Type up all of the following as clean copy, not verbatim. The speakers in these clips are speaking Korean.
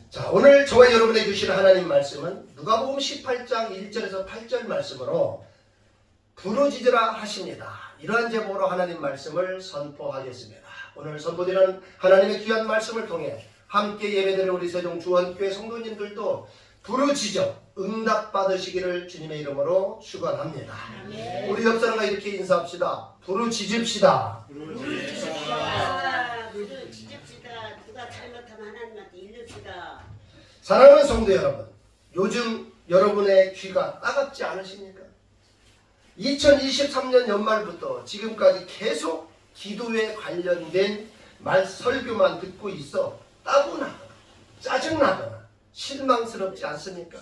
자, 오늘 저와 여러분에게 주실 하나님 말씀은 누가복음 18장 1절에서 8절 말씀으로 부르짖으라 하십니다. 이러한 제목으로 하나님 말씀을 선포하겠습니다. 오늘 선포되는 하나님의 귀한 말씀을 통해 함께 예배드리는 우리 세종 주원교회 성도님들도 부르짖어 응답받으시기를 주님의 이름으로 축원합니다. 우리 옆 사람과 이렇게 인사합시다. 부르짖읍시다. 부르짖읍시다. 누가 잘못하면 하나님한테 일릅시다. 사랑하는 성도 여러분, 요즘 여러분의 귀가 따갑지 않으십니까? 2023년 연말부터 지금까지 계속 기도에 관련된 설교만 듣고 있어 따분하거나 짜증나거나 실망스럽지 않습니까?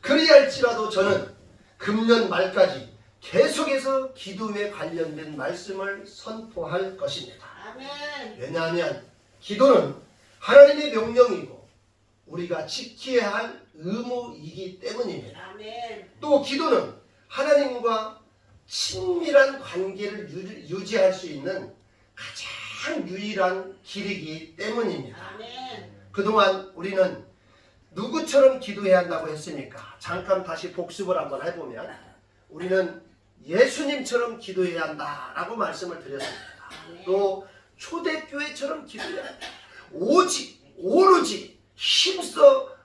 그리할지라도 저는 금년 말까지 계속해서 기도에 관련된 말씀을 선포할 것입니다. 아멘. 왜냐하면 기도는 하나님의 명령이고 우리가 지켜야 할 의무이기 때문입니다. 아멘. 또 기도는 하나님과 친밀한 관계를 유지할 수 있는 가장 유일한 길이기 때문입니다. 아멘. 그동안 우리는 누구처럼 기도해야 한다고 했습니까? 잠깐 다시 복습을 한번 해보면 우리는 예수님처럼 기도해야 한다라고 말씀을 드렸습니다. 또 초대교회처럼 기도해야 한다. 오로지 힘써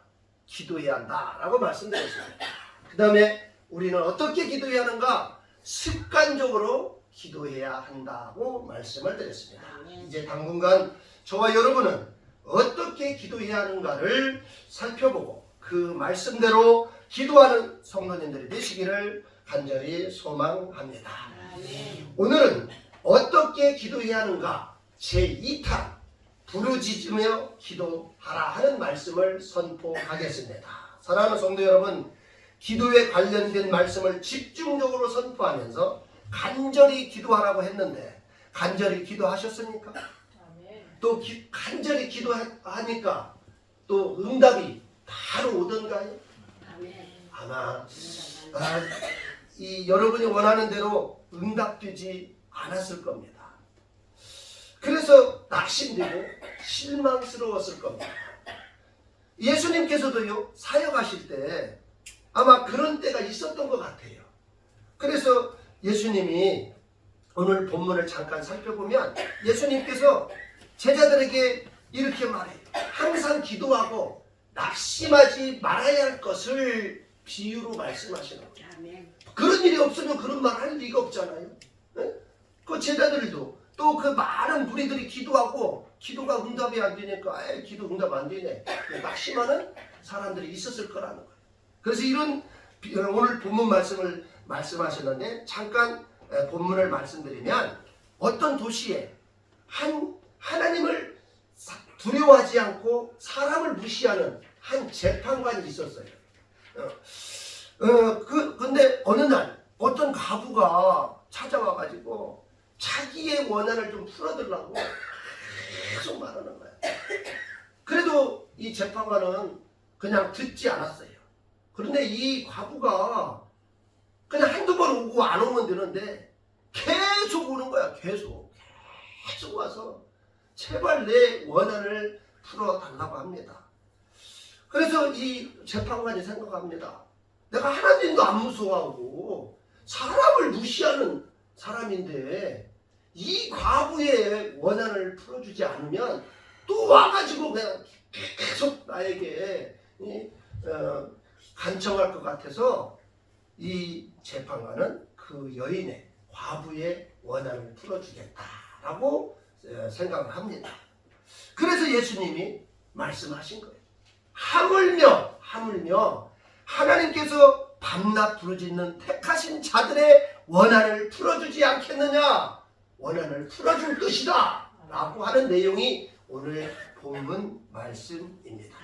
기도해야 한다라고 말씀드렸습니다. 그 다음에 우리는 어떻게 기도해야 하는가? 습관적으로 기도해야 한다고 말씀을 드렸습니다. 이제 당분간 저와 여러분은 어떻게 기도해야 하는가를 살펴보고 그 말씀대로 기도하는 성도님들이 되시기를 간절히 소망합니다. 오늘은 어떻게 기도해야 하는가 제2탄 부르짖으며 기도하라 하는 말씀을 선포하겠습니다. 사랑하는 성도 여러분, 기도에 관련된 말씀을 집중적으로 선포하면서 간절히 기도하라고 했는데 간절히 기도하셨습니까? 또 간절히 기도하니까 또 응답이 바로 오던가요? 아마 여러분이 원하는 대로 응답되지 않았을 겁니다. 그래서 낙심되고 실망스러웠을 겁니다. 예수님께서도요, 사역하실 때 아마 그런 때가 있었던 것 같아요. 그래서 예수님이 오늘 본문을 잠깐 살펴보면 예수님께서 제자들에게 이렇게 말해요. 항상 기도하고 낙심하지 말아야 할 것을 비유로 말씀하시는 거예요. 그런 일이 없으면 그런 말 할 리가 없잖아요. 네? 그 제자들도 또 그 많은 무리들이 기도하고 기도가 응답이 안 되니까 기도 응답 안 되네. 낙심하는 사람들이 있었을 거라는 거예요. 그래서 이런 오늘 본문 말씀을 말씀하셨는데 잠깐 본문을 말씀드리면 어떤 도시에 하나님을 두려워하지 않고 사람을 무시하는 한 재판관이 있었어요. 근데 어느 날 어떤 과부가 찾아와가지고 자기의 원한을 좀 풀어달라고 계속 말하는 거야. 그래도 이 재판관은 그냥 듣지 않았어요. 그런데 이 과부가 그냥 한두 번 오고 안 오면 되는데 계속 오는 거야. 계속 와서 제발 내 원한을 풀어달라고 합니다. 그래서 이 재판관이 생각합니다. 내가 하나님도 안 무서워하고 사람을 무시하는 사람인데 이 과부의 원한을 풀어주지 않으면 또 와가지고 그냥 계속 나에게 간청할 것 같아서 이 재판관은 그 여인의 과부의 원한을 풀어주겠다라고 생각을 합니다. 그래서 예수님이 말씀하신 거예요. 하물며 하나님께서 밤낮 부르짖는 택하신 자들의 원한을 풀어주지 않겠느냐? 원한을 풀어줄 것이다 라고 하는 내용이 오늘 본문 말씀입니다.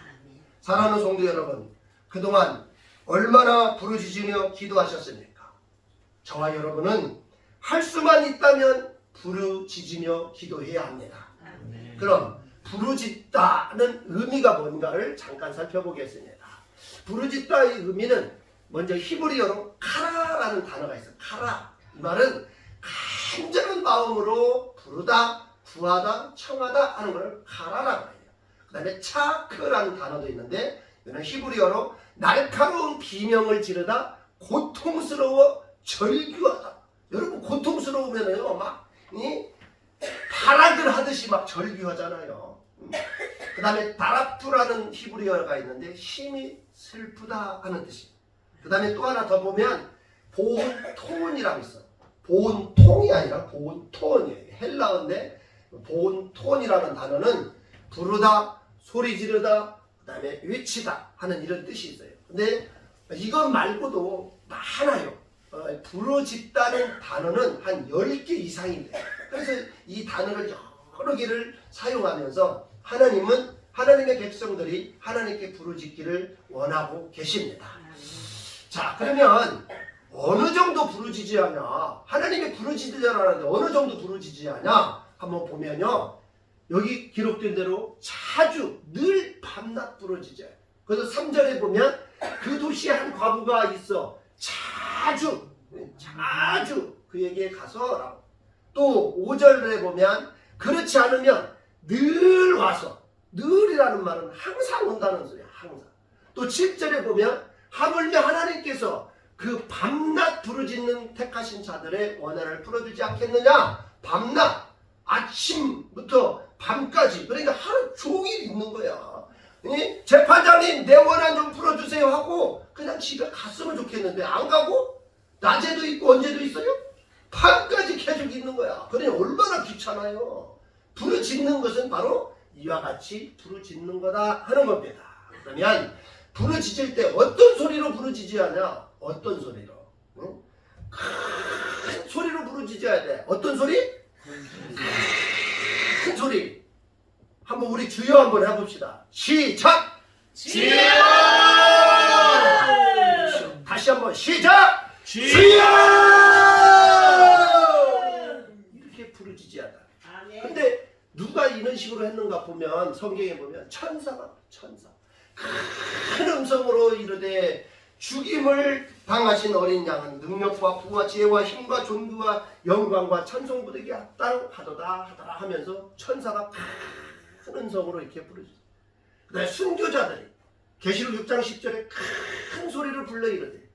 사랑하는 성도 여러분, 그동안 얼마나 부르짖으며 기도하셨습니까? 저와 여러분은 할 수만 있다면 부르짖으며 기도해야 합니다. 그럼 부르짖다는 의미가 뭔가를 잠깐 살펴보겠습니다. 부르짖다의 의미는 먼저 히브리어로 카라라는 단어가 있어요. 카라. 이 말은 간절한 마음으로 부르다, 구하다, 청하다 하는 걸 카라라고 해요. 그 다음에 차크라는 단어도 있는데 이거는 히브리어로 날카로운 비명을 지르다 고통스러워 절규하다. 여러분 고통스러우면요 막 발악을 하듯이 막 절규하잖아요. 그 다음에 다라프라는 히브리어가 있는데 힘이 슬프다 하는 뜻이. 그 다음에 또 하나 더 보면 보온톤이라고 있어. 보온통이 아니라 보온톤이에요. 헬라어인데 보온톤이라는 단어는 부르다, 소리 지르다, 그 다음에 외치다 하는 이런 뜻이 있어요. 근데 이것 말고도 많아요. 부르짖다는 단어는 한 10개 이상이 돼요. 그래서 이 단어를 여러 개를 사용하면서 하나님은 하나님의 백성들이 하나님께 부르짖기를 원하고 계십니다. 자, 그러면 어느 정도 부르짖어야냐? 하나님이 부르짖으라는데 어느 정도 부르짖어야냐? 한번 보면요. 여기 기록된 대로 자주 늘 밤낮 부르짖어요. 그래서 3절에 보면 그 도시에 한 과부가 있어 자주 그에게 가서 또 5절에 보면 그렇지 않으면 늘 와서 늘이라는 말은 항상 온다는 소리야. 항상. 또 7절에 보면 하물며 하나님께서 그 밤낮 부르짖는 택하신 자들의 원한을 풀어주지 않겠느냐. 밤낮 아침부터 밤까지 그러니까 하루 종일 있는 거야. 재판장님 내 원한 좀 풀어주세요 하고 그냥 집에 갔으면 좋겠는데 안 가고 낮에도 있고 언제도 있어요? 밤까지 계속 있는 거야. 그러니 얼마나 귀찮아요. 부르짖는 것은 바로 이와 같이 부르짖는 거다 하는 겁니다. 그러면 부르짖을 때 어떤 소리로 부르짖어야 하냐? 어떤 소리로? 응? 큰 소리로 부르짖어야 돼. 어떤 소리? 큰 소리. 한번 우리 주여 한번 해봅시다. 시작! 주여! 다시 한번 시작! 주여! 이렇게 부르짖어야 돼. 아멘. 근데 누가 이런 식으로 했는가 보면 성경에 보면 천사 큰 음성으로 이르되 죽임을 당하신 어린 양은 능력과 부와 지혜와 힘과 존귀와 영광과 찬송 부르기 합당하도다 하더라 하면서 천사가 큰 음성으로 이렇게 부르짖어요. 그 다음에 순교자들이 계시록 6장 10절에 큰 소리를 불러 이르되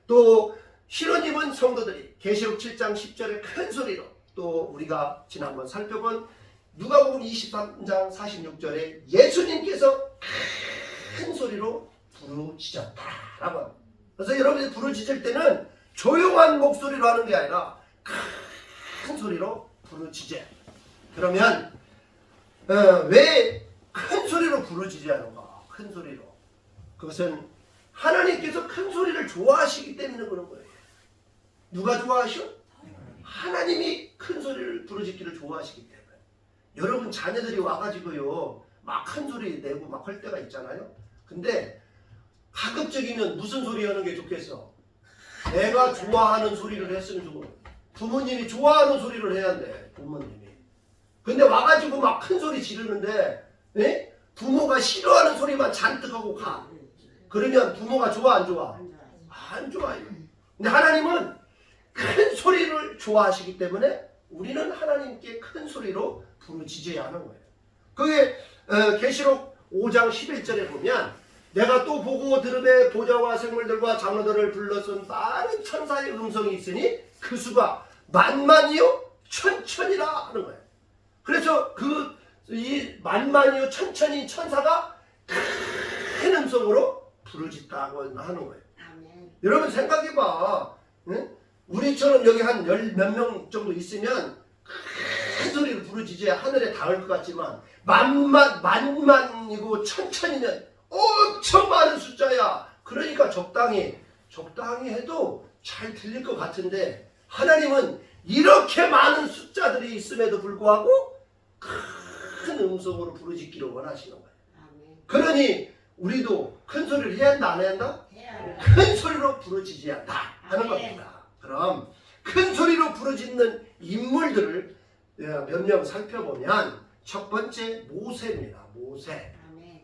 또 흰옷 입은 성도들이 계시록 7장 10절에 큰 소리로 또 우리가 지난번 살펴본 누가복음 23장 46절에 예수님께서 큰 소리로 부르짖었다라고 합니다. 그래서 여러분이 부르짖을 때는 조용한 목소리로 하는 게 아니라 큰 소리로 부르짖어요. 그러면 왜 큰 소리로 부르짖어야 하는가? 큰 소리로. 그것은 하나님께서 큰 소리를 좋아하시기 때문에 그런 거예요. 누가 좋아하셔? 하나님이 큰 소리를 부르짖기를 좋아하시기 때문에. 여러분 자녀들이 와가지고요 막 큰 소리 내고 막 할 때가 있잖아요. 근데 가급적이면 무슨 소리 하는 게 좋겠어? 내가 좋아하는 소리를 했으면 좋겠어. 부모님이 좋아하는 소리를 해야 돼. 부모님이. 근데 와가지고 막 큰 소리 지르는데 부모가 싫어하는 소리만 잔뜩 하고 가. 그러면 부모가 좋아 안 좋아? 안 좋아요. 근데 하나님은 큰 소리를 좋아하시기 때문에 우리는 하나님께 큰 소리로 부르짖어야 하는 거예요. 그게 계시록 5장 11절에 보면 내가 또 보고 들음에 보좌와 생물들과 장로들을 불러선 많은 천사의 음성이 있으니 그 수가 만만이요 천천이라 하는 거예요. 그래서 이 만만이요 천천이 천사가 큰 음성으로 부르짖다고 하는 거예요. 아멘. 여러분 생각해봐. 응? 우리처럼 여기 한 열 몇 명 정도 있으면 큰 소리로 부르짖어야 하늘에 닿을 것 같지만 만만이고 천천이면 엄청 많은 숫자야. 그러니까 적당히 해도 잘 들릴 것 같은데 하나님은 이렇게 많은 숫자들이 있음에도 불구하고 큰 음성으로 부르짖기를 원하시는 거예요. 아멘. 그러니 우리도 큰 소리를 해야 한다 안 해야 한다? 해야 한다. 큰 소리로 부르짖어야 한다 하는 겁니다. 그럼 큰 소리로 부르짖는 인물들을 몇 명 살펴보면 첫 번째 모세입니다. 모세. 아멘.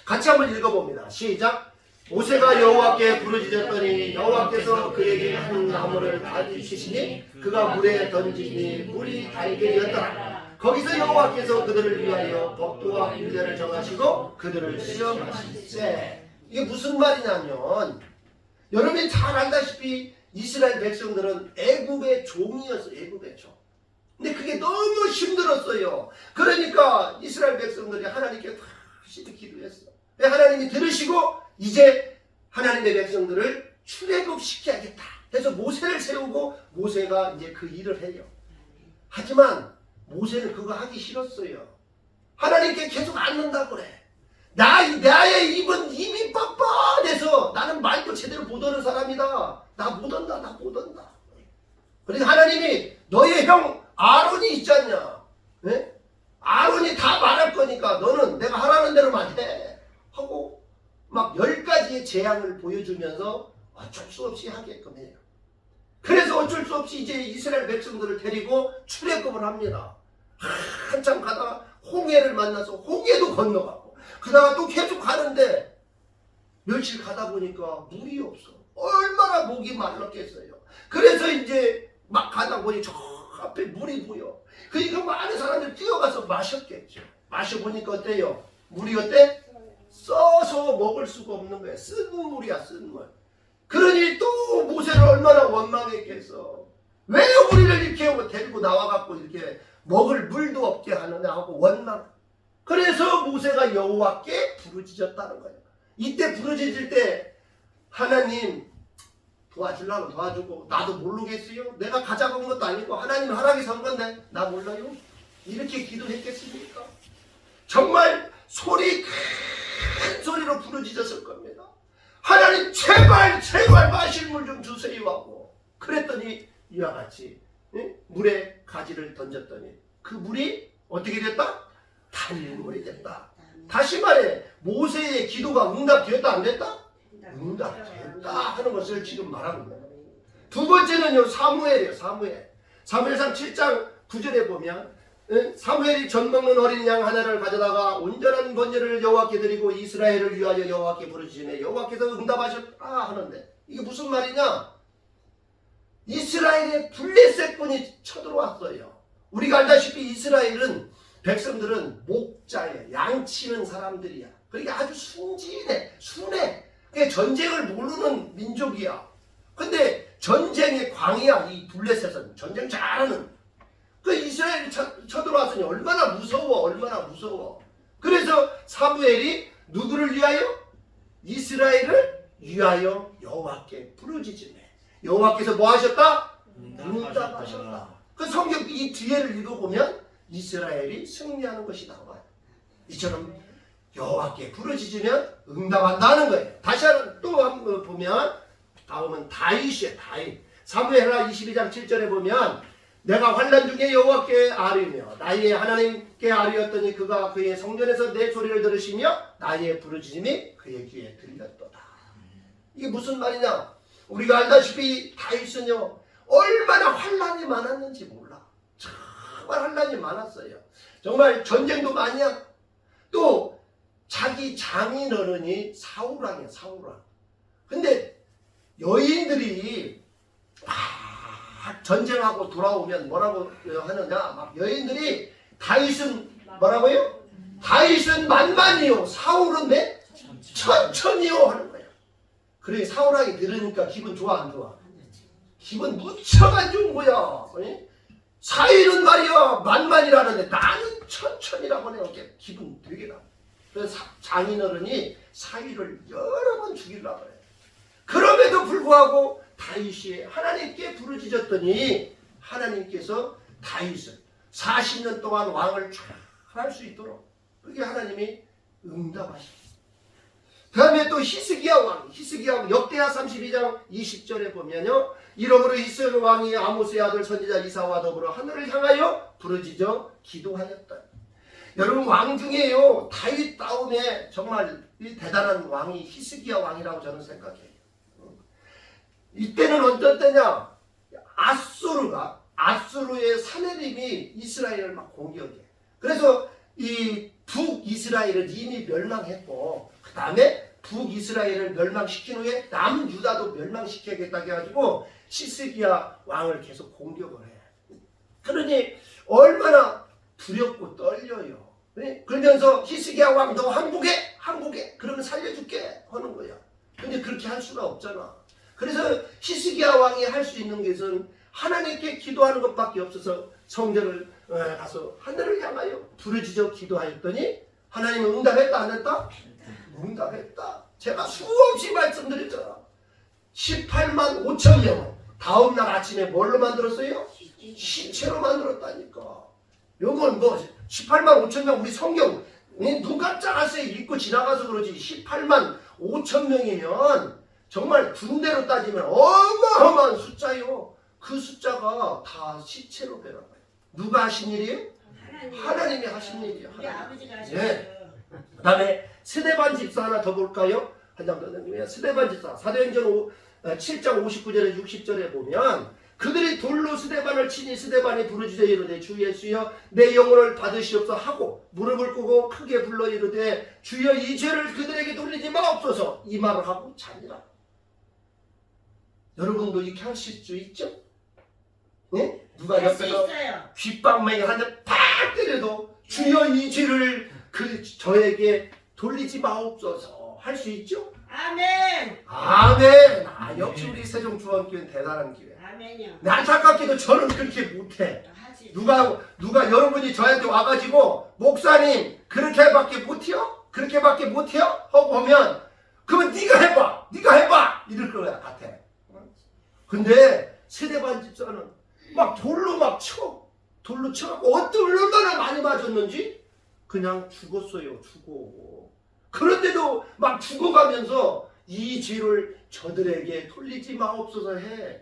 같이 한번 읽어봅니다. 시작. 모세가 여호와께 부르짖었더니 여호와께서 그에게 한 나무를 가지시니 그가 물에 던지니 물이 달게 되었더라. 거기서 여호와께서 그들을 위하여 법도와 율례를 정하시고 그들을 시험하실세. 이게 무슨 말이냐면 여러분이 잘 알다시피 이스라엘 백성들은 애굽의 종이었어요. 애굽의 종. 근데 그게 너무 힘들었어요. 그러니까 이스라엘 백성들이 하나님께 다시 기도했어. 하나님이 들으시고 이제 하나님의 백성들을 출애굽시켜야겠다 해서 모세를 세우고 모세가 이제 그 일을 해요. 하지만 모세는 그거 하기 싫었어요. 하나님께 계속 앉는다고 그래. 나의 입이 뻔뻔해서 나는 말도 제대로 못 하는 사람이다. 나 못 한다. 그러니까 하나님이 너의 형 아론이 있지 않냐? 네? 아론이 다 말할 거니까 너는 내가 하라는 대로만 해. 하고 막 10가지의 재앙을 보여주면서 어쩔 수 없이 하게끔 해요. 그래서 어쩔 수 없이 이제 이스라엘 백성들을 데리고 출애굽을 합니다. 한참 가다가 홍해를 만나서 홍해도 건너가고 그다가 또 계속 가는데 며칠 가다 보니까 물이 없어. 얼마나 목이 말랐겠어요. 그래서 이제 막 가다 보니 저 앞에 물이 보여. 그러니까 많은 사람들이 뛰어가서 마셨겠죠. 마셔보니까 어때요? 물이 어때? 써서 먹을 수가 없는 거야. 쓴 물이야, 쓴 물. 그러니 또 모세를 얼마나 원망했겠어. 왜 우리를 이렇게 데리고 나와갖고 이렇게 먹을 물도 없게 하느냐 하고 원망. 그래서 모세가 여호와께 부르짖었다는 거예요. 이때 부르짖을 때 하나님 도와주려면 도와주고 나도 모르겠어요. 내가 가자고 한 것도 아니고 하나님 하락에서 한 건데 나 몰라요. 이렇게 기도했겠습니까? 정말 큰 소리로 부르짖었을 겁니다. 하나님 제발 마실 물 좀 주세요 하고 그랬더니 이와 같이 물에 가지를 던졌더니 그 물이 어떻게 됐다? 단물이 됐다. 다시 말해 모세의 기도가 응답되었다 안 됐다? 응답됐다 하는 것을 지금 말하는 거예요. 두 번째는요 사무엘이에요. 사무엘상 7장 9절에 보면 사무엘이 젖 먹는 어린 양 하나를 가져다가 온전한 번제를 여호와께 드리고 이스라엘을 위하여 여호와께 부르짖으며 여호와께서 응답하셨다 하는데 이게 무슨 말이냐? 이스라엘의 블레셋군이 쳐들어왔어요. 우리가 알다시피 이스라엘은 백성들은 목자예요. 양치는 사람들이야. 그러니까 아주 순진해. 그러니까 전쟁을 모르는 민족이야. 근데 전쟁의 광이야. 이 블레셋은 전쟁 잘하는. 그 이스라엘이 쳐들어왔으니 얼마나 무서워. 그래서 사무엘이 누구를 위하여? 이스라엘을 위하여 여호와께 부르짖으며 여호와께서 뭐 하셨다? 응답하셨다. 그 성경 이 뒤에를 읽어보면 이스라엘이 승리하는 것이 나와요. 이처럼 여호와께 부르짖으면 응답한다는 거예요. 다시 또 한번 보면 다음은 다윗이에요. 사무엘하 22장 7절에 보면 내가 환난 중에 여호와께 아뢰며 나의 하나님께 아뢰었더니 그가 그의 성전에서 내 소리를 들으시며 나의 부르짖음이 그의 귀에 들렸도다. 이게 무슨 말이냐? 우리가 알다시피 다윗은요 얼마나 환난이 많았는지 몰라. 정말 환난이 많았어요. 정말 전쟁도 많이 하고 또 자기 장인 어른이 사울왕이야. 근데 여인들이 막 전쟁하고 돌아오면 뭐라고 하느냐? 막 여인들이 다윗은 뭐라고요? 다윗은 만만이요. 사울은 네? 천천히요 하는 거예요. 그래 사울왕이 들으니까 기분 좋아 안 좋아? 기분 무척 안 좋은 거야. 사일은 말이야 만만이라는데 나는 천천히라고 해요. 기분 되게 나. 그래서 장인어른이 사위를 여러 번 죽이려고 해요. 그럼에도 불구하고 다윗이 하나님께 부르짖었더니 하나님께서 다윗을 40년 동안 왕을 잘 할 수 있도록 그게 하나님이 응답하셨어요. 그 다음에 또 히스기야 왕 역대하 32장 20절에 보면요 이러므로 히스기야 왕이 아모스의 아들 선지자 이사와 더불어 하늘을 향하여 부르짖어 기도하였다. 여러분 왕 중에요 다윗 다음에 정말 이 대단한 왕이 히스기야 왕이라고 저는 생각해요. 이때는 어떤 때냐? 아수르의 사내림이 이스라엘을 막 공격해. 그래서 이 북이스라엘은 이미 멸망했고 그 다음에 북이스라엘을 멸망시킨 후에 남유다도 멸망시켜야겠다 해가지고 히스기야 왕을 계속 공격을 해. 그러니 얼마나 두렵고 떨려요. 네? 그러면서 히스기야 왕 너 항복해 그러면 살려줄게 하는 거야. 근데 그렇게 할 수가 없잖아. 그래서 히스기야 왕이 할 수 있는 것은 하나님께 기도하는 것밖에 없어서 성전을 가서 하늘을 향하여 부르짖어 기도하였더니 하나님은 응답했다 안 했다? 응답했다. 제가 수없이 말씀드렸잖아. 18만 5천 명 다음날 아침에 뭘로 만들었어요? 시체로 만들었다니까. 요건 뭐 18만 5천 명 우리 성경 눈 깜짝하세요 읽고 지나가서 그러지 18만 5천 명이면 정말 군대로 따지면 어마어마한 숫자요. 그 숫자가 다 시체로 변한 거예요. 누가 하신 일이에요? 하나님이 하신 일이에요. 우리 아버지가 하신 예. 거예요. 그 다음에 스데반 집사 하나 더 볼까요? 한 장 더 넘기면 스데반 집사 사도행전 7장 59절에 60절에 보면 그들이 돌로 스데반을 치니 스데반이 부르짖어 이르되 주 예수여 내 영혼을 받으시옵소서 하고 무릎을 꿇고 크게 불러 이르되 주여 이 죄를 그들에게 돌리지 마옵소서 이 말을 하고 자니라. 여러분도 이렇게 하실 수 있죠? 네? 누가 할 수 옆에서 있어요. 귓방망이 한 대 팍 때려도 주여 이 죄를 저에게 돌리지 마옵소서 할 수 있죠? 아멘. 아멘. 역시 우리 세종중앙교회는 대단한 교회. 아멘이요. 안타깝게도 저는 그렇게 못해. 하지. 누가 여러분이 저한테 와가지고 목사님 그렇게밖에 못해요? 그렇게밖에 못해요? 하고 하면 그러면 네가 해봐 이럴 거야 같아. 근데 스데반 집사는 막 돌로 돌로 쳐갖고 얼마나 많이 맞았는지 그냥 죽었어요. 그런데도 막 죽어가면서 이 죄를 저들에게 돌리지 마옵소서 해.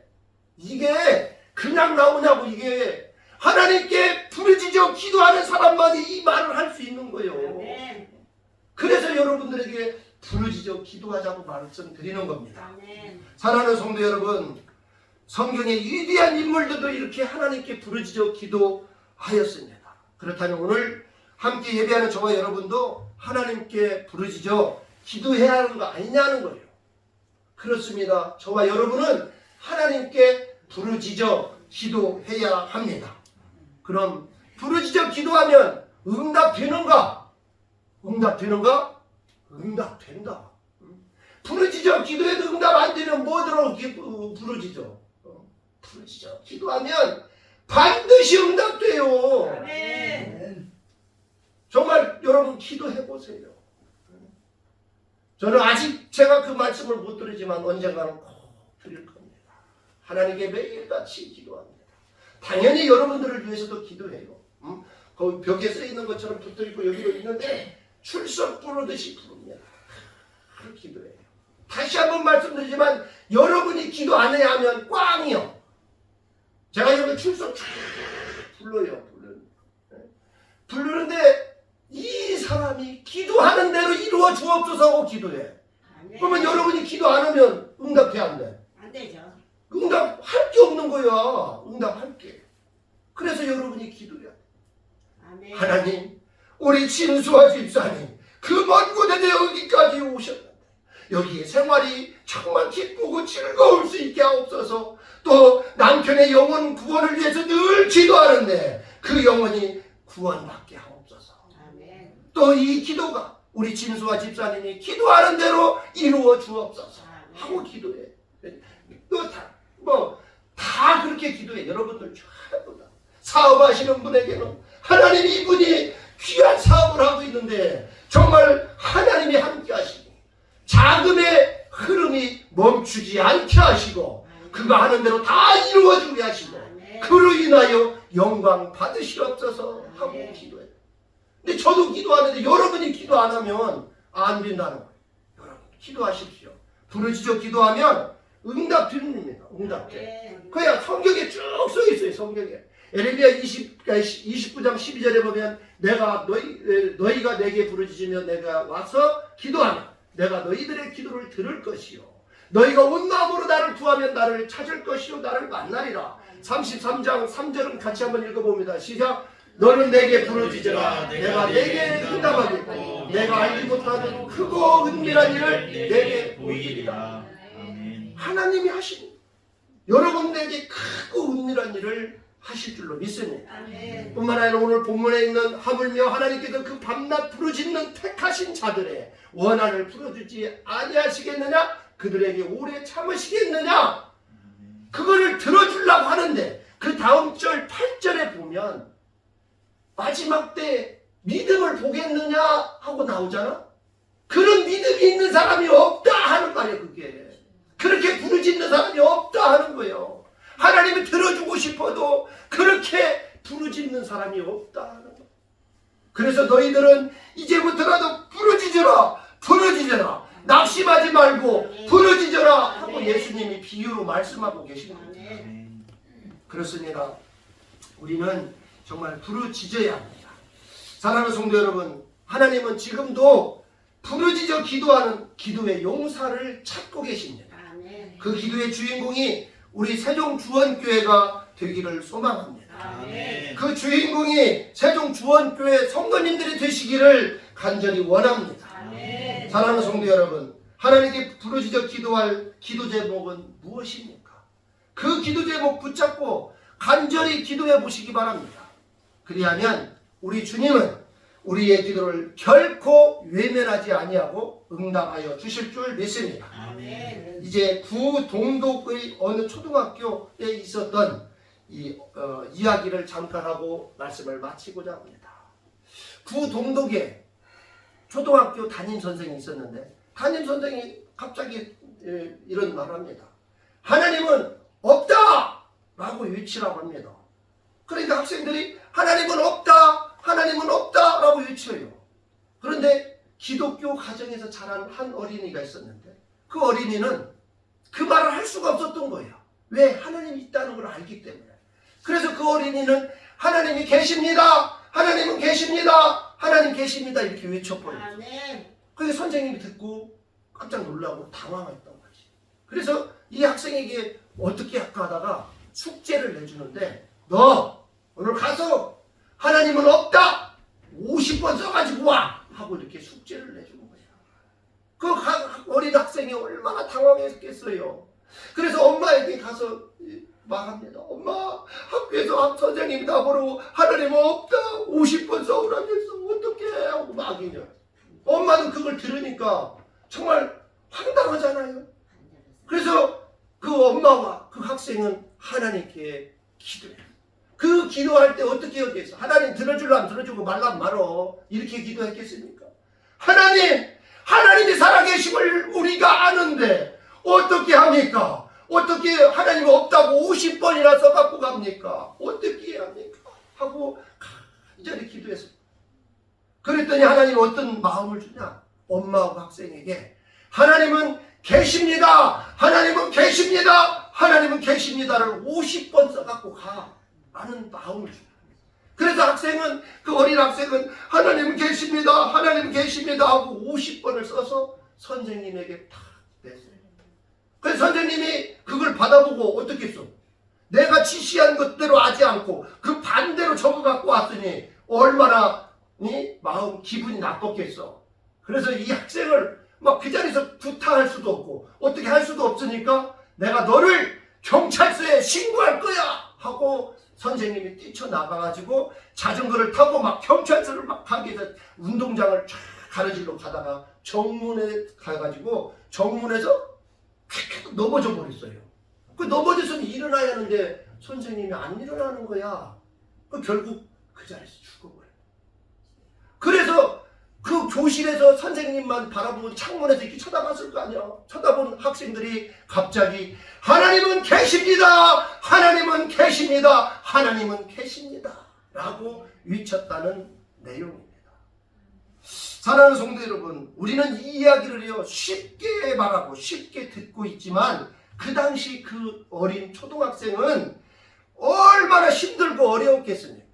이게 그냥 나오냐고. 이게 하나님께 부르짖어 기도하는 사람만이 이 말을 할 수 있는 거예요. 아멘. 그래서 여러분들에게 부르짖어 기도하자고 말씀드리는 겁니다. 아멘. 사랑하는 성도 여러분, 성경의 위대한 인물들도 이렇게 하나님께 부르짖어 기도하였습니다. 그렇다면 오늘 함께 예배하는 저와 여러분도 하나님께 부르짖어 기도해야 하는 거 아니냐는 거예요. 그렇습니다. 저와 여러분은 하나님께 부르짖어 기도해야 합니다. 그럼 부르짖어 기도하면 응답되는가? 응답된다. 부르짖어 기도해도 응답 안 되면 뭐더러 부르짖어? 부르짖어 기도하면 반드시 응답돼요. 아멘. 정말 여러분 기도해보세요. 저는 아직 제가 그 말씀을 못 드리지만 언젠가는 꼭 드릴 겁니다. 하나님께 매일같이 기도합니다. 당연히 여러분들을 위해서도 기도해요. 거기 벽에 쓰여있는 것처럼 붙어있고 여기도 있는데 출석 부르듯이 부릅니다. 기도해요. 다시 한번 말씀드리지만 여러분이 기도 안 해야 하면 꽝이요. 제가 여기 출석 불러요. 부르는데 이 사람이 기도하는 대로 이루어 주옵소서 하고 기도해. 아멘. 그러면 여러분이 기도 안 하면 응답해 안 돼? 안 되죠. 응답할 게 없는 거야. 응답할 게. 그래서 여러분이 기도해야 돼. 아멘. 하나님, 우리 진수와 집사님 그 먼 곳에서 여기까지 오셨는데 여기에 생활이 정말 기쁘고 즐거울 수 있게 하옵소서. 또 남편의 영혼 구원을 위해서 늘 기도하는데 그 영혼이 구원받게 하옵소서. 아멘. 또 이 기도가 우리 진수와 집사님이 기도하는 대로 이루어 주옵소서 하고 기도해. 또 다 그렇게 기도해. 여러분들 전부 다 사업하시는 분에게는 하나님 이분이 귀한 사업을 하고 있는데 정말 하나님이 함께 하시고 자금의 흐름이 멈추지 않게 하시고 그거 하는 대로 다 이루어주게 하시고 그로 인하여 영광 받으시옵소서 하고 기도해. 근데 저도 기도하는데 여러분이 기도 안 하면 안 된다는 거예요. 여러분 기도하십시오. 부르짖어 기도하면 응답 드립니다. 응답돼. 그야 성경에 쭉 써 있어요. 성경에. 에레미야 29장 12절에 보면 내가 너희가 내게 부르짖으면 내가 와서 기도하면 내가 너희들의 기도를 들을 것이요. 너희가 온 마음으로 나를 구하면 나를 찾을 것이요 나를 만나리라. 33장 3절은 같이 한번 읽어봅니다. 시작. 너는 내게 부르짖으라. 내가 내게 응답하겠고 내가 알지 못하는 크고 은밀한 일을 내게 보이리라. 하나님이 하신 여러분에게 크고 은밀한 일을 하실 줄로 믿습니다. 아멘. 뿐만 아니라 오늘 본문에 있는 하물며 하나님께서 그 밤낮 부르짖는 택하신 자들의 원한을 풀어주지 아니하시겠느냐? 그들에게 오래 참으시겠느냐? 그거를 들어주려고 하는데 그 다음 절 8절에 보면 마지막 때 믿음을 보겠느냐 하고 나오잖아. 그런 믿음이 있는 사람이 없다 하는 말이에요. 그게 그렇게 부르짖는 사람이 없다 하는 거예요. 하나님이 들어주고 싶어도 그렇게 부르짖는 사람이 없다 하는 거예요. 그래서 너희들은 이제부터라도 부르짖어라 낙심하지 말고 부르짖어라 하고 예수님이 비유로 말씀하고 계십니다. 그렇습니다. 우리는 정말 부르짖어야 합니다. 사랑하는 성도 여러분, 하나님은 지금도 부르짖어 기도하는 기도의 용사를 찾고 계십니다. 그 기도의 주인공이 우리 세종주원교회가 되기를 소망합니다. 그 주인공이 세종주원교회 성도님들이 되시기를 간절히 원합니다. 사랑하는 성도 여러분, 하나님께 부르짖어 기도할 기도 제목은 무엇입니까? 그 기도 제목 붙잡고 간절히 기도해 보시기 바랍니다. 그리하면 우리 주님은 우리의 기도를 결코 외면하지 아니하고 응답하여 주실 줄 믿습니다. 아멘. 이제 구동독의 어느 초등학교에 있었던 이야기를 잠깐 하고 말씀을 마치고자 합니다. 구동독에 초등학교 담임 선생이 있었는데 담임 선생이 갑자기 이런 말을 합니다. 하나님은 없다! 라고 외치라고 합니다. 그러니까 학생들이 하나님은 없다! 하나님은 없다! 라고 외쳐요. 그런데 기독교 가정에서 자란 한 어린이가 있었는데 그 어린이는 그 말을 할 수가 없었던 거예요. 왜? 하나님이 있다는 걸 알기 때문에. 그래서 그 어린이는 하나님이 계십니다! 하나님은 계십니다! 하나님 계십니다! 이렇게 외쳐버렸죠. 그게 선생님이 듣고 깜짝 놀라고 당황했던 거지. 그래서 이 학생에게 어떻게 할까 하다가 숙제를 내주는데 너 오늘 가서 하나님은 없다! 50번 써가지고 와! 하고 이렇게 숙제를 내주는 거예요. 그 어린 학생이 얼마나 당황했겠어요. 그래서 엄마에게 가서 말합니다. 엄마, 학교에서 선생님이 나보러 하나님은 없다! 50번 써오라고 했어. 어떡해? 하고 막이냐. 엄마도 그걸 들으니까 정말 황당하잖아요. 그래서 그 엄마와 그 학생은 하나님께 기도해요. 그 기도할 때 어떻게 하겠어? 하나님 들어주려면 들어주고 말라면 말어. 이렇게 기도했겠습니까? 하나님이 살아계심을 우리가 아는데 어떻게 합니까? 어떻게 하나님 없다고 50번이나 써갖고 갑니까? 어떻게 해야 합니까? 하고 간절히 기도했습니다. 그랬더니 하나님은 어떤 마음을 주냐? 엄마하고 학생에게 하나님은 계십니다. 하나님은 계십니다. 하나님은 계십니다를 50번 써갖고 가. 라는 마음을 줍니다. 그래서 학생은, 그 어린 학생은 하나님은 계십니다. 하나님은 계십니다 하고 50번을 써서 선생님에게 탁 냈어요. 그래서 선생님이 그걸 받아보고 어떻게 했어? 내가 지시한 것대로 하지 않고 그 반대로 적어갖고 왔으니 얼마나 마음 기분이 나빴겠어. 그래서 이 학생을 막 그 자리에서 구타할 수도 없고 어떻게 할 수도 없으니까 내가 너를 경찰서에 신고할 거야 하고 선생님이 뛰쳐나가가지고 자전거를 타고 막 경찰서를 막 가기 위해서 운동장을 쫙 가로질러 가다가 정문에 가가지고 정문에서 넘어져 버렸어요. 그 넘어져서 일어나야 하는데 선생님이 안 일어나는 거야. 그 결국 그 자리에서 죽어버려요. 그래서 그 교실에서 선생님만 바라보고 창문에서 이렇게 쳐다봤을 거 아니야. 쳐다본 학생들이 갑자기 하나님은 계십니다. 하나님은 계십니다. 하나님은 계십니다. 라고 외쳤다는 내용입니다. 사랑하는 성도 여러분, 우리는 이 이야기를요 쉽게 말하고 쉽게 듣고 있지만 그 당시 그 어린 초등학생은 얼마나 힘들고 어려웠겠습니까?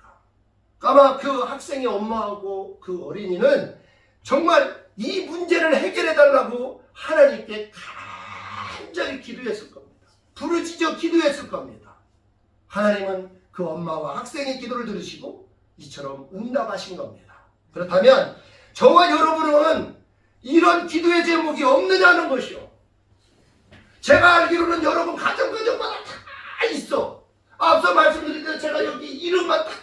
아마 그 학생의 엄마하고 그 어린이는 정말 이 문제를 해결해 달라고 하나님께 간절히 기도했을 겁니다. 부르짖어 기도했을 겁니다. 하나님은 그 엄마와 학생의 기도를 들으시고 이처럼 응답하신 겁니다. 그렇다면 저와 여러분은 이런 기도의 제목이 없느냐는 것이요. 제가 알기로는 여러분 가정마다 다 있어. 앞서 말씀드린 대로 제가 여기 이름만 딱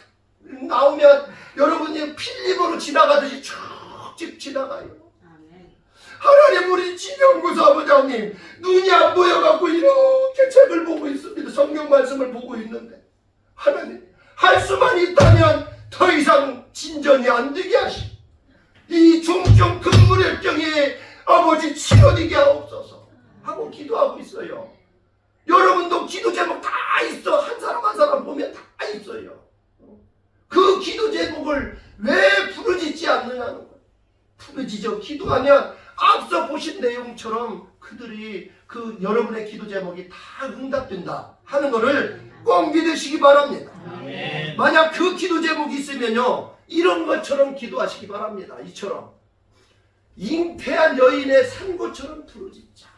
나오면 여러분이 필립으로 지나가듯이 쭉쭉 지나가요. 아멘. 하나님, 우리 진영구 사부장님 눈이 안 보여갖고 이렇게 책을 보고 있습니다. 성경 말씀을 보고 있는데 하나님, 할 수만 있다면 더 이상 진전이 안 되게 하시, 이 중증 근무력경에 아버지 치료되게 하옵소서 하고 기도하고 있어요. 여러분도 기도 제목 다 있어. 한 사람 한 사람 보면 다 있어요. 그 기도 제목을 왜 부르짖지 않느냐는 거예요. 부르짖어 기도하면 앞서 보신 내용처럼 그들이 그 여러분의 기도 제목이 다 응답된다 하는 것을 꼭 믿으시기 바랍니다. 아멘. 만약 그 기도 제목이 있으면요, 이런 것처럼 기도하시기 바랍니다. 이처럼 잉태한 여인의 산고처럼 부르짖자.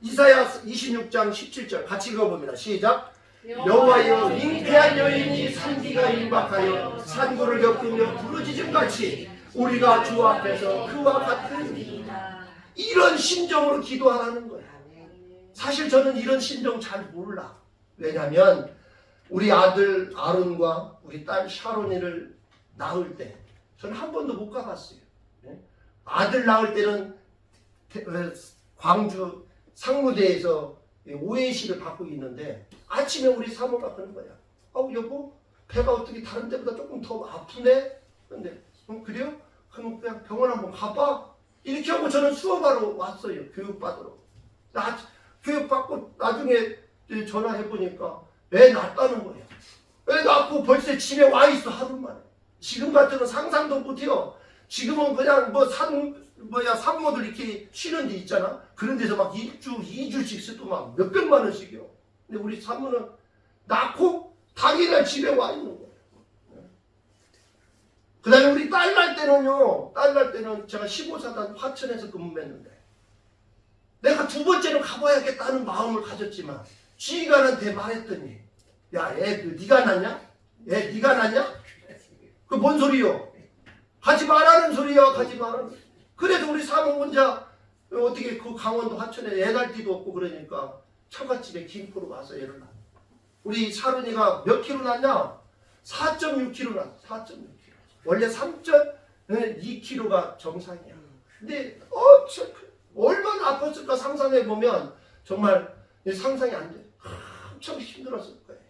이사야 26장 17절 같이 읽어봅니다. 시작. 여호와여, 잉태한 여인이 산기가 임박하여 산고를 겪으며 부르짖음같이 우리가 주 앞에서 그와 같은 이런 심정으로 기도하라는 거예요. 사실 저는 이런 심정 잘 몰라. 왜냐하면 우리 아들 아론과 우리 딸 샤론이를 낳을 때 저는 한 번도 못 가봤어요. 아들 낳을 때는 광주 상무대에서 OAC를 받고 있는데 아침에 우리 사모가 그런 거야. 여보, 배가 어떻게 다른 데보다 조금 더 아프네? 근데 그래요? 그럼 그냥 병원 한번 가봐. 이렇게 하고 저는 수업하러 왔어요. 교육받으러. 교육받고 나중에 전화해보니까 애 낳았다는 거예요. 애 낳고 벌써 집에 와 있어, 하루 만에. 지금 같으면 상상도 못해요. 지금은 그냥 산모들 이렇게 쉬는 데 있잖아. 그런 데서 막 2주씩 쓰도 막 몇백만 원씩이요. 근데 우리 산모는 낳고 당일날 집에 와 있는 거예요. 그 다음에 우리 딸 날 때는 제가 15사단 화천에서 근무했는데 내가 두 번째는 가봐야겠다는 마음을 가졌지만 지휘관한테 말했더니, 야, 애 네가 낳냐? 애 네가 낳냐? 그 뭔 소리요? 가지 말라는 소리야. 가지 말라는. 그래도 우리 사모 혼자 어떻게 그 강원도 화천에 애 날 데도 없고 그러니까 처갓집에 김포로 가서 애를 낳아. 우리 사른이가 몇 킬로 낳냐? 4.6kg 낳았어. 4.6kg. 원래 3.2kg가 정상이야. 근데 얼마나 아팠을까 상상해 보면 정말 상상이 안 돼. 엄청 힘들었을 거예요.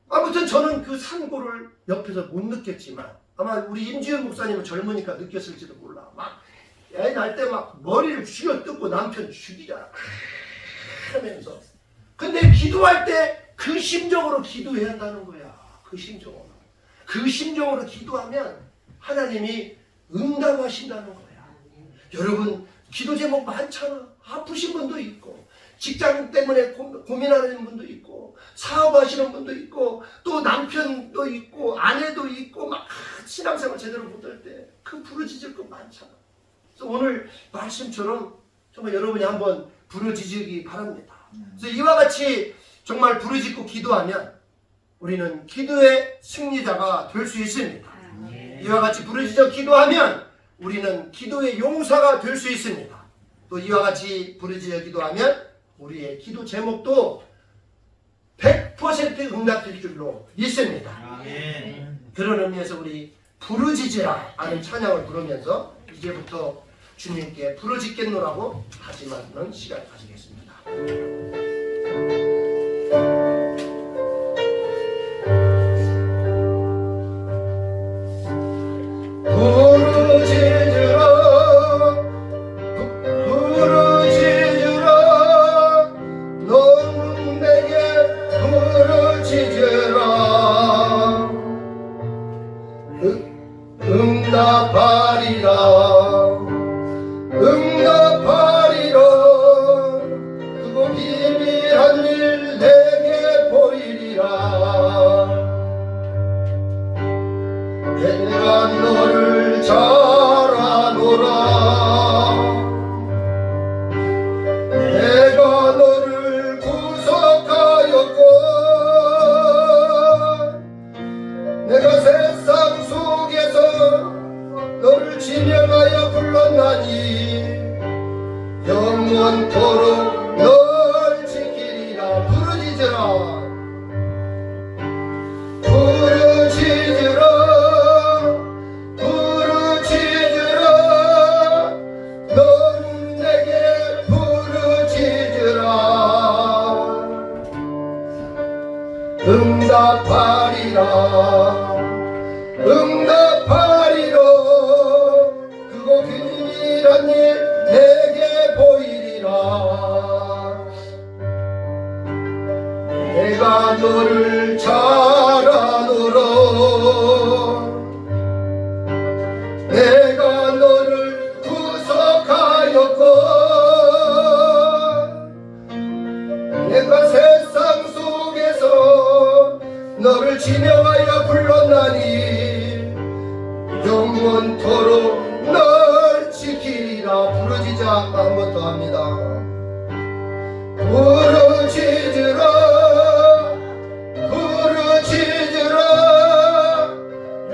아무튼 저는 그 산고를 옆에서 못 느꼈지만 아마 우리 임지현 목사님은 젊으니까 느꼈을지도 몰라. 막 애 낳을 때 막 머리를 쥐어뜯고 남편 죽이잖아 하면서. 근데 기도할 때 그 심정으로 기도해야 한다는 거야. 그 심정으로. 그 심정으로 기도하면 하나님이 응답하신다는 거야. 여러분, 기도 제목 많잖아. 아프신 분도 있고, 직장 때문에 고민하는 분도 있고, 사업하시는 분도 있고, 또 남편도 있고, 아내도 있고, 막 신앙생활 제대로 못할 때 그 부르짖을 거 많잖아. 그래서 오늘 말씀처럼 정말 여러분이 한번 부르짖기 바랍니다. 그래서 이와 같이 정말 부르짖고 기도하면 우리는 기도의 승리자가 될 수 있습니다. 이와 같이 부르짖어 기도하면 우리는 기도의 용사가 될 수 있습니다. 또 이와 같이 부르짖어 기도하면 우리의 기도 제목도 100% 응답될 줄로 믿습니다. 아멘. 그런 의미에서 우리 부르짖으라 하는 찬양을 부르면서 이제부터 주님께 부르짖겠노라고 다짐하는 시간을 가지겠습니다. 영원토록 널 지키리라. 부르짖으라. 응답하리라. 그거 비밀한 일 내게 보이리라. 내가 너를 잘 아노라. 내가 너를 구속하였고 내가 세상 속에서 너를 지명하여 불렀나니 영원토록 널 지키리라. 부르짖자. 한 번 더 합니다. 부르짖으라. 부르짖으라.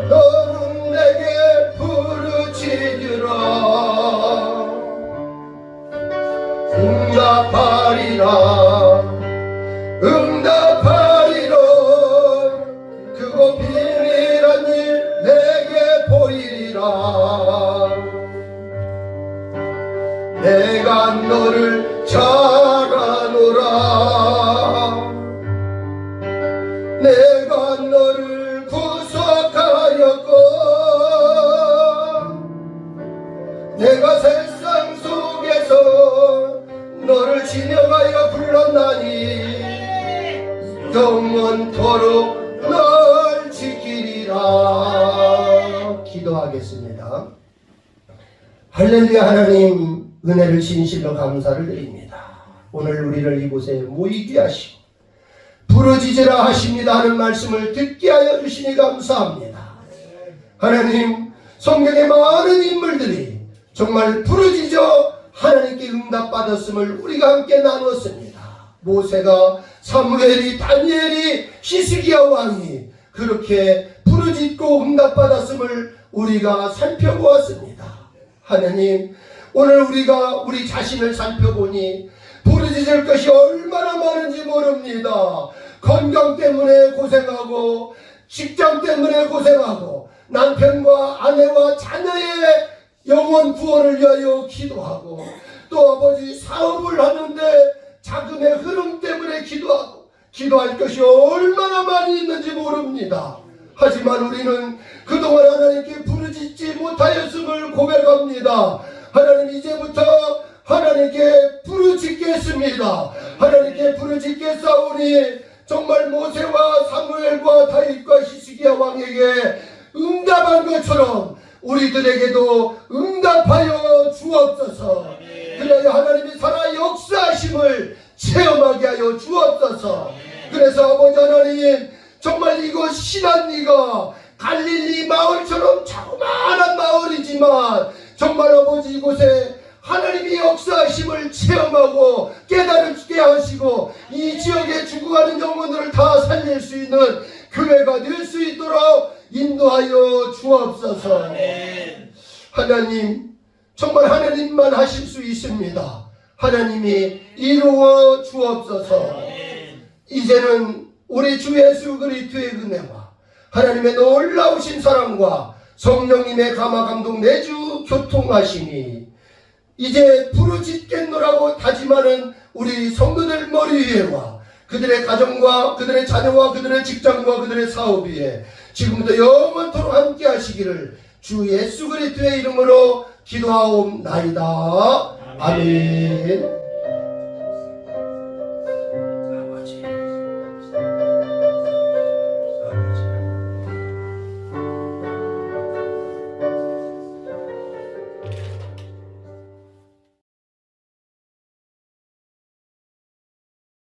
너는 내게 부르짖으라. 응답하리라. 응답하리라. 그거 비밀한 일 내게 보이리라. 내가 너를 잘 아노라. 내가 너를 구속하였고 내가 세상 속에서 너를 지명하여 불렀나니 영원토록 널 지키리라. 기도하겠습니다. 할렐루야. 하나님, 은혜를 진실로 감사를 드립니다. 오늘 우리를 이곳에 모이게 하시고 부르짖으라 하십니다 하는 말씀을 듣게 하여 주시니 감사합니다. 하나님, 성경의 많은 인물들이 정말 부르짖어 하나님께 응답받았음을 우리가 함께 나누었습니다. 모세가, 사무엘이, 다니엘이, 히스기야 왕이 그렇게 부르짖고 응답받았음을 우리가 살펴보았습니다. 하나님, 오늘 우리가 우리 자신을 살펴보니 부르짖을 것이 얼마나 많은지 모릅니다. 건강 때문에 고생하고 직장 때문에 고생하고 남편과 아내와 자녀의 영혼 구원을 위하여 기도하고 또 아버지 사업을 하는데 자금의 흐름 때문에 기도하고 기도할 것이 얼마나 많이 있는지 모릅니다. 하지만 우리는 그동안 하나님께 부르짖지 못하였음을 고백합니다. 하나님, 이제부터 하나님께 부르짖겠습니다. 하나님께 부르짖겠사오니 정말 모세와 사무엘과 다윗과 히스기야 왕에게 응답한 것처럼 우리들에게도 응답하여 주옵소서. 그래야 하나님이 살아 역사하심을 체험하게 하여 주옵소서. 그래서 아버지 하나님, 정말 이곳 시난리가 갈릴리 마을처럼 조그마한 마을이지만 정말 아버지 이곳에 하나님이 역사하심을 체험하고 깨달게 하시고 이 지역에 죽어가는 영혼들을 다 살릴 수 있는 교회가 될 수 있도록 인도하여 주옵소서. 아멘. 하나님, 정말 하나님만 하실 수 있습니다. 하나님이 이루어 주옵소서. 아멘. 이제는 우리 주 예수 그리스도의 은혜와 하나님의 놀라우신 사랑과 성령님의 감화 감동 내주 교통하심이 이제 부르짖겠노라고 다짐하는 우리 성도들 머리 위에와 그들의 가정과 그들의 자녀와 그들의 직장과 그들의 사업 위에 지금부터 영원토록 함께 하시기를 주 예수 그리스도의 이름으로 기도하옵나이다. 아멘.